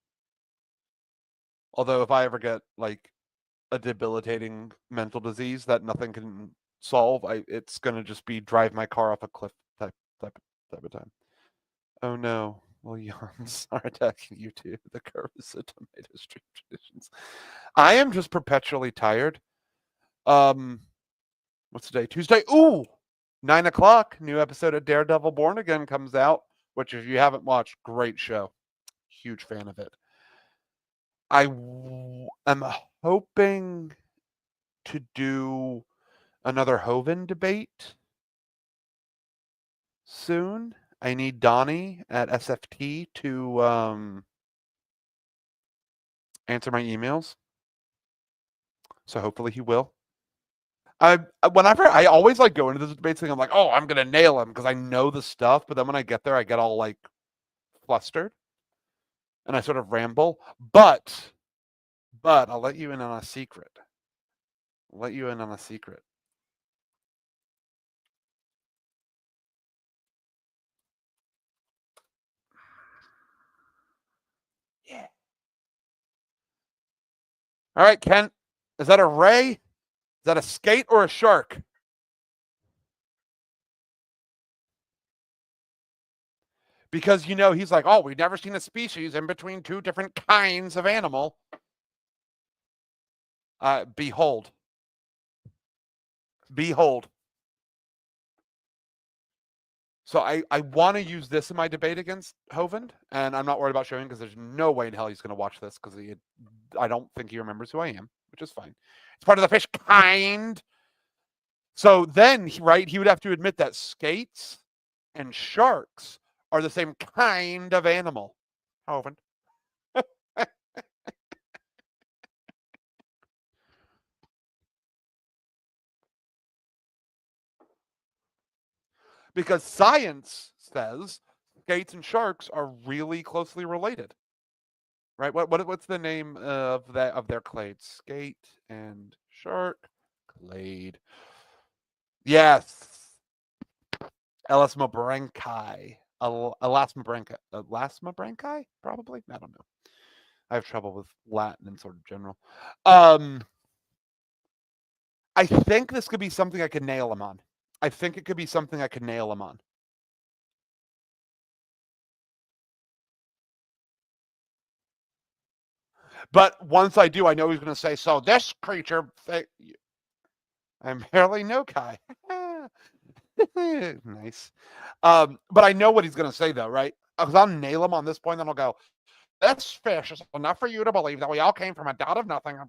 Although if I ever get like a debilitating mental disease that nothing can solve, it's gonna just be drive my car off a cliff type of time. Oh no. Well, yawns are attacking you too. The curve is a tomato street traditions. I am just perpetually tired. What's today? Tuesday. Ooh, 9 o'clock. New episode of Daredevil Born Again comes out. which if you haven't watched, great show. Huge fan of it. I am hoping to do another Hovind debate soon. I need Donnie at SFT to answer my emails. So hopefully he will. Whenever I always like go into this debate thing, I'm like, oh, I'm gonna nail him because I know the stuff. But then when I get there, I get all like flustered and I sort of ramble. But I'll let you in on a secret. I'll let you in on a secret. Yeah. All right, Kent. Is that a ray? Is that a skate or a shark? Because he's like, oh, we've never seen a species in between two different kinds of animal. Behold. So I want to use this in my debate against Hovind, and I'm not worried about showing because there's no way in hell he's going to watch this because I don't think he remembers who I am, which is fine. It's part of the fish kind. So then, he would have to admit that skates and sharks are the same kind of animal. Hovind. Because science says skates and sharks are really closely related, right? What's the name of their clade? Skate and shark clade. Yes, elasmobranchi. Elasmobranchi, probably. I don't know. I have trouble with Latin in sort of general. I think this could be something I could nail him on. I think it could be something I could nail him on. But once I do, I know he's going to say, so this creature, I'm barely no Kai. Nice. But I know what he's going to say, though, right? Because I'll nail him on this point, then I'll go, this fish is enough for you to believe that we all came from a dot of nothing and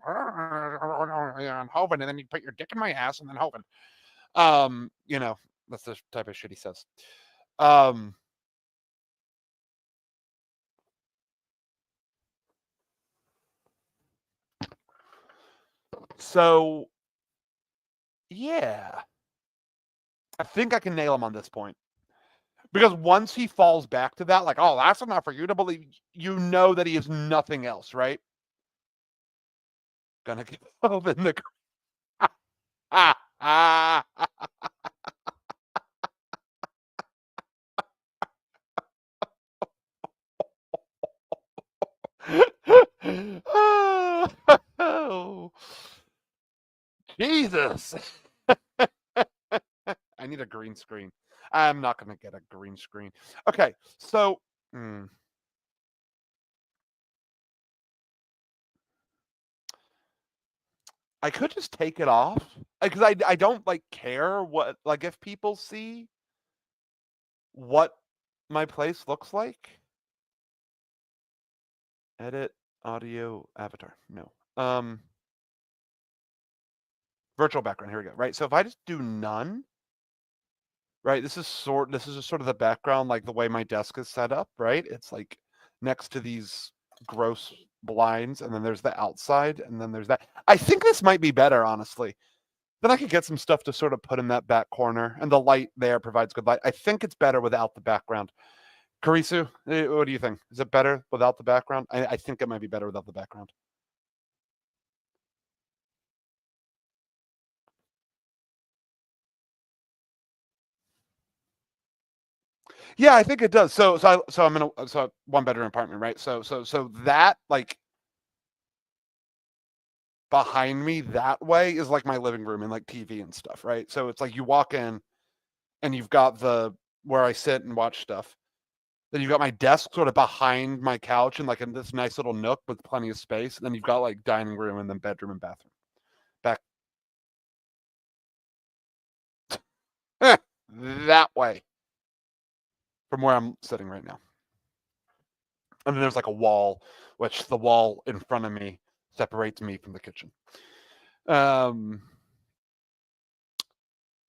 Hovind, and then you put your dick in my ass and then Hovind. That's the type of shit he says. So, yeah. I think I can nail him on this point. Because once he falls back to that, like, oh, that's enough for you to believe, you know that he is nothing else, right? Gonna give Hovind the. Oh, Jesus. I need a green screen. I'm not going to get a green screen. Okay, so I could just take it off because I don't like care what, like, if people see what my place looks like. Edit audio avatar. No. Virtual background. Here we go. Right. So if I just do none, right, this is just sort of the background, like the way my desk is set up, right? It's like next to these gross blinds, and then there's the outside, and then there's that. I think this might be better, honestly. Then I could get some stuff to sort of put in that back corner, and the light there provides good light. I think it's better without the background. Karisu, what do you think? Is it better without the background? I think it might be better without the background. Yeah, I think it does. So I'm in a one bedroom apartment, right? So that, like, behind me that way is like my living room and like TV and stuff, right? So it's like you walk in and you've got the where I sit and watch stuff. Then you've got my desk sort of behind my couch and like in this nice little nook with plenty of space. And then you've got like dining room and then bedroom and bathroom. Back that way. from where I'm sitting right now. And then there's like a wall, which the wall in front of me separates me from the kitchen.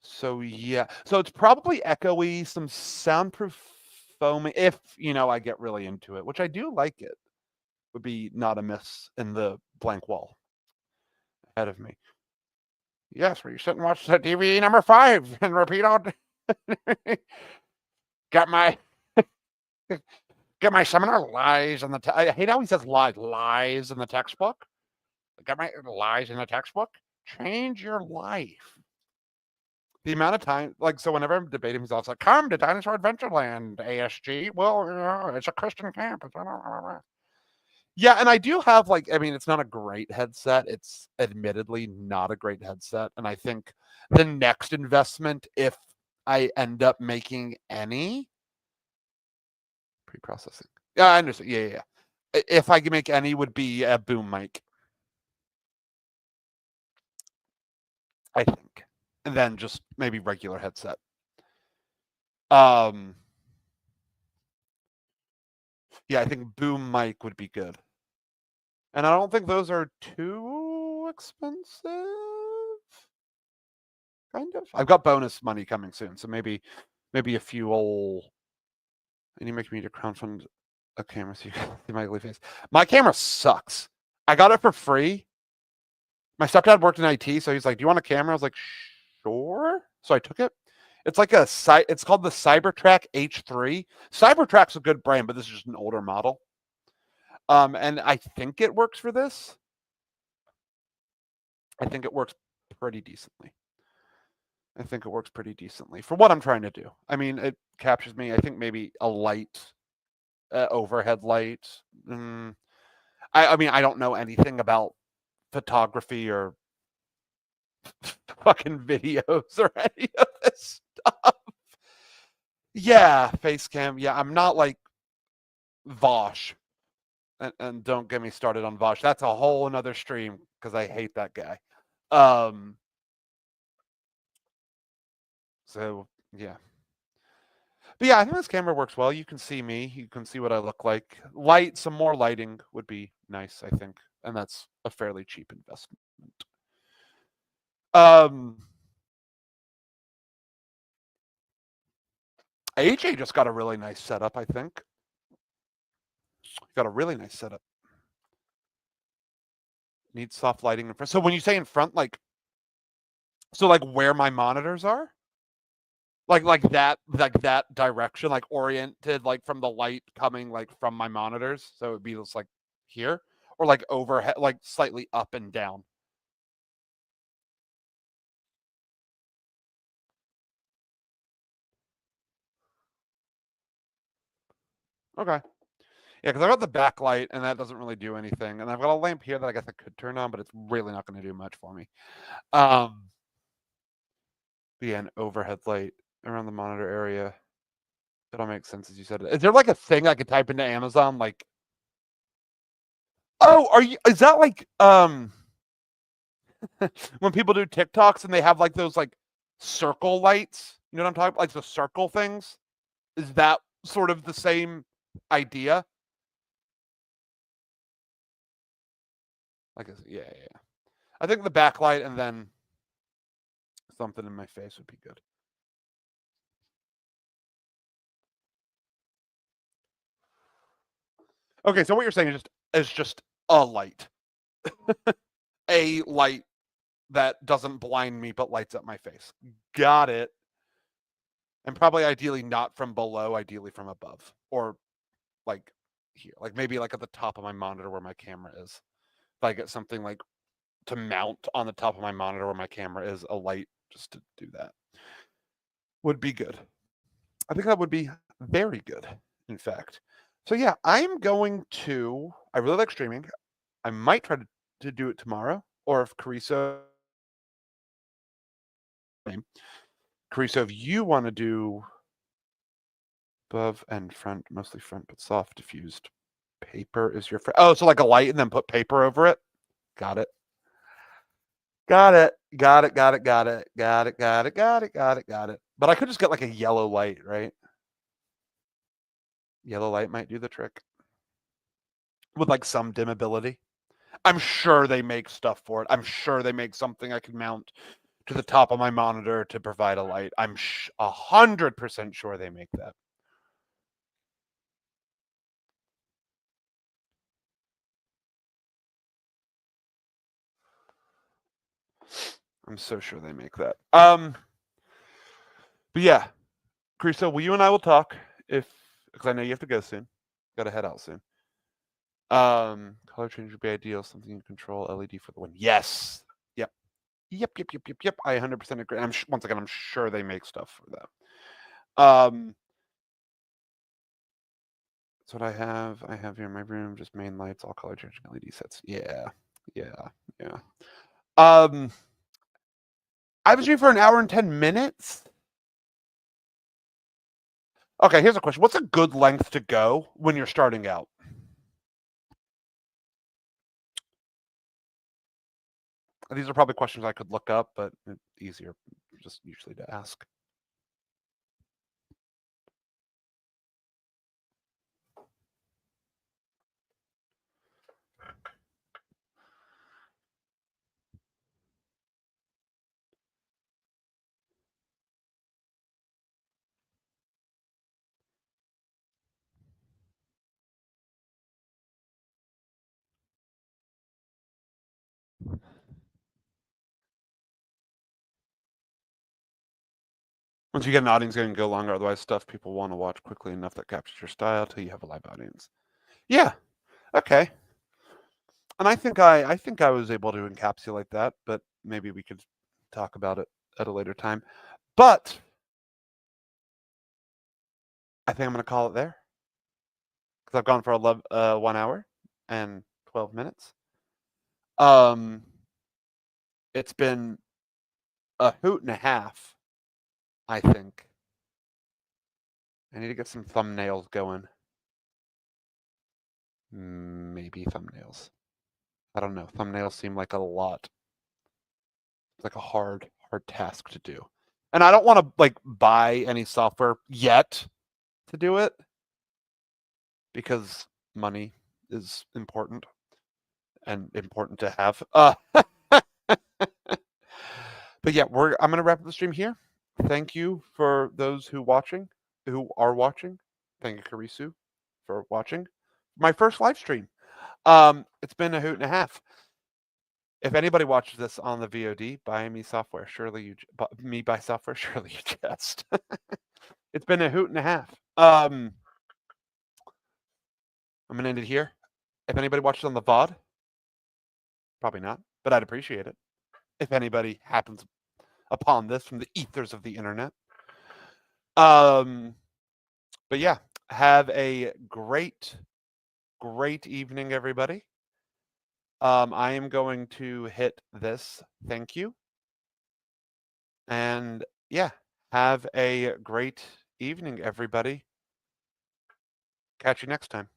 So yeah, so it's probably echoey, some soundproof foaming. If I get really into it, which I do like it, would be not amiss in the blank wall ahead of me. Yes, where you sit and watch the TV number 5 and repeat all. Got my seminar lies in the. I hate how he says lies in the textbook. Got my lies in the textbook. Change your life. The amount of time, so whenever I'm debating, he's also like, "Come to Dinosaur Adventureland, ASG." Well, it's a Christian camp. Yeah, and I do have it's not a great headset. It's admittedly not a great headset, and I think the next investment, if I end up making any pre-processing, yeah, I understand. Yeah. If I can make any, would be a boom mic, I think, and then just maybe regular headset. Yeah, I think boom mic would be good. And I don't think those are too expensive. Kind of. I've got bonus money coming soon, so maybe a few old. And you make me to crowdfund a camera so you can see my ugly face. My camera sucks. I got it for free. My stepdad worked in IT, so he's like, "Do you want a camera?" I was like, "Sure." So I took it. It's like it's called the Cybertrack H3. Cybertrack's a good brand, but this is just an older model. And I think it works for this. I think it works pretty decently. For what I'm trying to do. I mean, it captures me. I think maybe a light, overhead light. I mean, I don't know anything about photography or fucking videos or any of this stuff. Yeah, face cam. Yeah, I'm not like Vosh. And don't get me started on Vosh. That's a whole another stream because I hate that guy. So yeah. But yeah, I think this camera works well. You can see me. You can see what I look like. Some more lighting would be nice, I think. And that's a fairly cheap investment. AJ just got a really nice setup, I think. Got a really nice setup. Needs soft lighting in front. So when you say in front, so where my monitors are? Like that direction, oriented from the light coming from my monitors. So it would be just here, or overhead, slightly up and down. Okay. Yeah, because I've got the backlight, and that doesn't really do anything. And I've got a lamp here that I guess I could turn on, but it's really not going to do much for me. Yeah, an overhead light around the monitor area. That all makes sense as you said it. Is there a thing I could type into Amazon oh, is that when people do TikToks and they have those circle lights? You know what I'm talking about? Like the circle things? Is that sort of the same idea? Yeah. I think the backlight and then something in my face would be good. Okay, so what you're saying is just a light. A light that doesn't blind me but lights up my face. Got it. And probably ideally not from below, ideally from above. Or here. Maybe at the top of my monitor where my camera is. If I get something to mount on the top of my monitor where my camera is, a light just to do that. Would be good. I think that would be very good, in fact. So yeah, I really like streaming. I might try to do it tomorrow, or if Carissa, if you want to do above and front, mostly front, but soft diffused paper is your friend. Oh, so a light and then put paper over it. Got it. Got it. But I could just get a yellow light, right? Yellow light might do the trick. With like some dimmability. I'm sure they make stuff for it. I'm sure they make something I can mount to the top of my monitor to provide a light. I'm 100% sure they make that. I'm so sure they make that. But yeah, Criso, will you and I will talk because I know you have to go soon. Got to head out soon. Color change would be ideal. Something you control. LED for the win. Yes. Yep. Yep. I 100% agree. Once again, I'm sure they make stuff for that. That's what I have. I have here in my room just main lights, all color changing LED sets. Yeah. I was streaming for an hour and 10 minutes. Okay, here's a question. What's a good length to go when you're starting out? These are probably questions I could look up, but it's easier just usually to ask. Once you get an audience, it's going to go longer. Otherwise, stuff people want to watch quickly enough that captures your style till you have a live audience. Yeah. Okay. And I think I was able to encapsulate that, but maybe we could talk about it at a later time. But I think I'm going to call it there because I've gone for 1 hour and 12 minutes. It's been a hoot and a half, I think. I need to get some thumbnails going. Maybe thumbnails. I don't know. Thumbnails seem like a lot. It's like a hard task to do. And I don't want to like buy any software yet to do it because money is important and important to have. But yeah, I'm gonna wrap up the stream here. Thank you for those who are watching. Thank you, Karisu, for watching my first live stream. It's been a hoot and a half. If anybody watches this on the VOD, buy me software. Surely you me buy software. Surely you just. It's been a hoot and a half. I'm gonna end it here. If anybody watches on the VOD, probably not, but I'd appreciate it. If anybody happens upon this from the ethers of the internet. But yeah, have a great evening, everybody. I am going to hit this. Thank you. And yeah, have a great evening, everybody. Catch you next time.